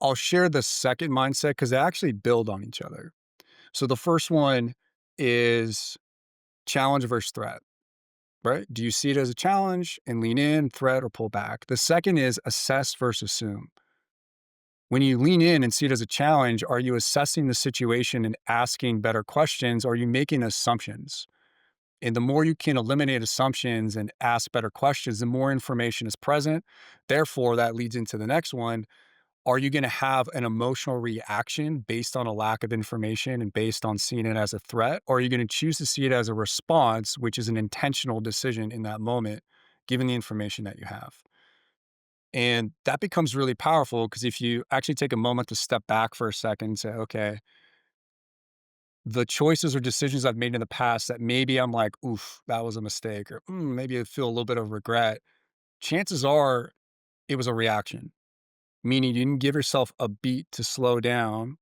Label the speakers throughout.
Speaker 1: I'll share the second mindset because they actually build on each other. So the first one is challenge versus threat, right? Do you see it as a challenge and lean in, threat, or pull back? The second is assess versus assume. When you lean in and see it as a challenge, are you assessing the situation and asking better questions? Or are you making assumptions? And the more you can eliminate assumptions and ask better questions, the more information is present. Therefore, that leads into the next one. Are you going to have an emotional reaction based on a lack of information and based on seeing it as a threat? Or are you going to choose to see it as a response, which is an intentional decision in that moment, given the information that you have? And that becomes really powerful because if you actually take a moment to step back for a second and say, okay, the choices or decisions I've made in the past that maybe I'm like, oof, that was a mistake, or maybe I feel a little bit of regret. Chances are it was a reaction, meaning you didn't give yourself a beat to slow down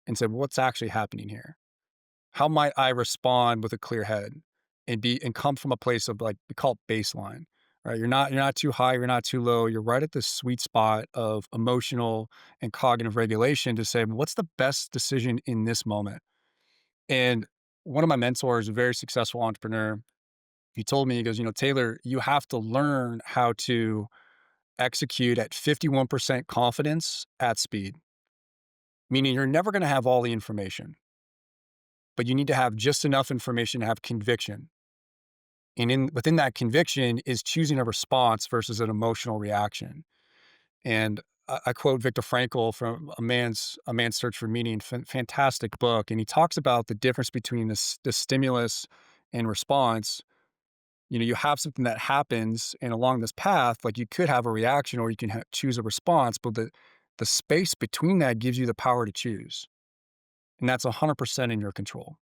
Speaker 1: and say, what's actually happening here? How might I respond with a clear head and come from a place of like we call it baseline, right? You're not too high, you're not too low. You're right at the sweet spot of emotional and cognitive regulation to say, what's the best decision in this moment? And one of my mentors, a very successful entrepreneur, he told me, he goes, Taylor, you have to learn how to execute at 51% confidence at speed, meaning you're never going to have all the information, but you need to have just enough information to have conviction. And within that conviction is choosing a response versus an emotional reaction. And I quote Viktor Frankl from A Man's Search for Meaning, fantastic book. And he talks about the difference between the stimulus and response. You have something that happens, and along this path, like you could have a reaction or you can choose a response, but the space between that gives you the power to choose. And that's 100% in your control.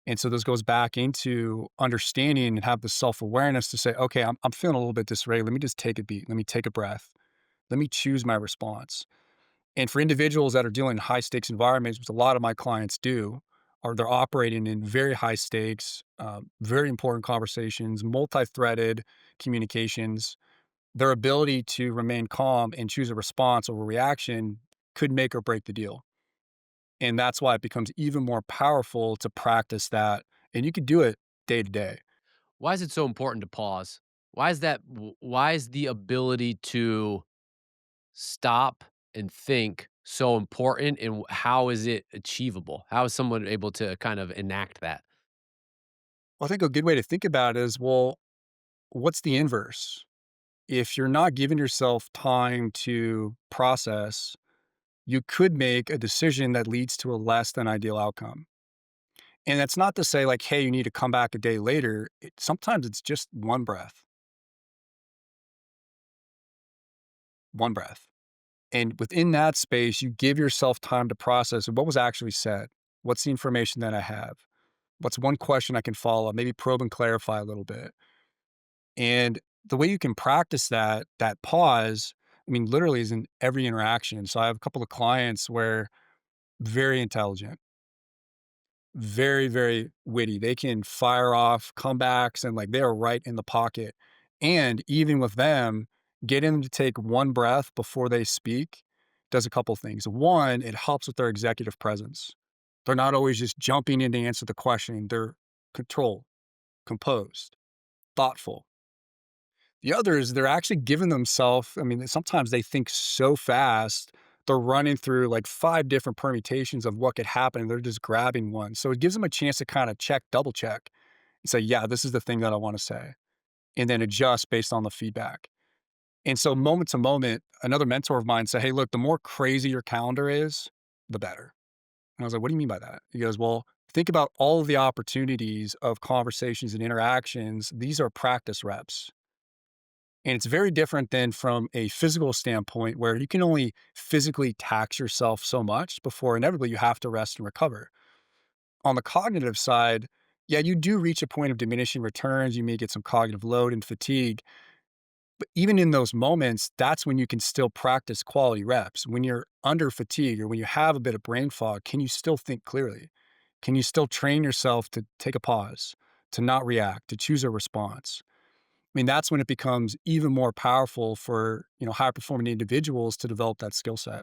Speaker 1: And so this goes back into understanding and have the self-awareness to say, okay, I'm feeling a little bit dysregulated. Let me just take a beat. Let me take a breath. Let me choose my response. And for individuals that are dealing in high stakes environments, which a lot of my clients do, or they're operating in very high stakes, very important conversations, multi-threaded communications, their ability to remain calm and choose a response or a reaction could make or break the deal. And that's why it becomes even more powerful to practice that. And you could do it day to day.
Speaker 2: Why is it so important to pause? Why is the ability to stop and think so important, and how is it achievable? How is someone able to kind of enact that?
Speaker 1: Well, I think a good way to think about it is, well, what's the inverse? If you're not giving yourself time to process, you could make a decision that leads to a less than ideal outcome. And that's not to say like, hey, you need to come back a day later. Sometimes it's just one breath, one breath. And within that space, you give yourself time to process what was actually said. What's the information that I have? What's one question I can follow? Maybe probe and clarify a little bit. And the way you can practice that pause, I mean, literally is in every interaction. So I have a couple of clients where very intelligent, very, very witty. They can fire off comebacks and like they are right in the pocket. And even with them, getting them to take one breath before they speak does a couple things. One, it helps with their executive presence. They're not always just jumping in to answer the question. They're controlled, composed, thoughtful. The other is they're actually giving themselves, I mean, sometimes they think so fast, they're running through like 5 different permutations of what could happen, and they're just grabbing one. So it gives them a chance to kinda check, double check, and say, "Yeah, this is the thing that I wanna say," and then adjust based on the feedback. And so moment to moment, another mentor of mine said, "Hey, look, the more crazy your calendar is, the better." And I was like, "What do you mean by that?" He goes, "Well, think about all of the opportunities of conversations and interactions. These are practice reps." And it's very different than from a physical standpoint where you can only physically tax yourself so much before inevitably you have to rest and recover. On the cognitive side, yeah, you do reach a point of diminishing returns. You may get some cognitive load and fatigue. But even in those moments, that's when you can still practice quality reps. When you're under fatigue or when you have a bit of brain fog, can you still think clearly? Can you still train yourself to take a pause, to not react, to choose a response? I mean, that's when it becomes even more powerful for, high performing individuals to develop that skill set.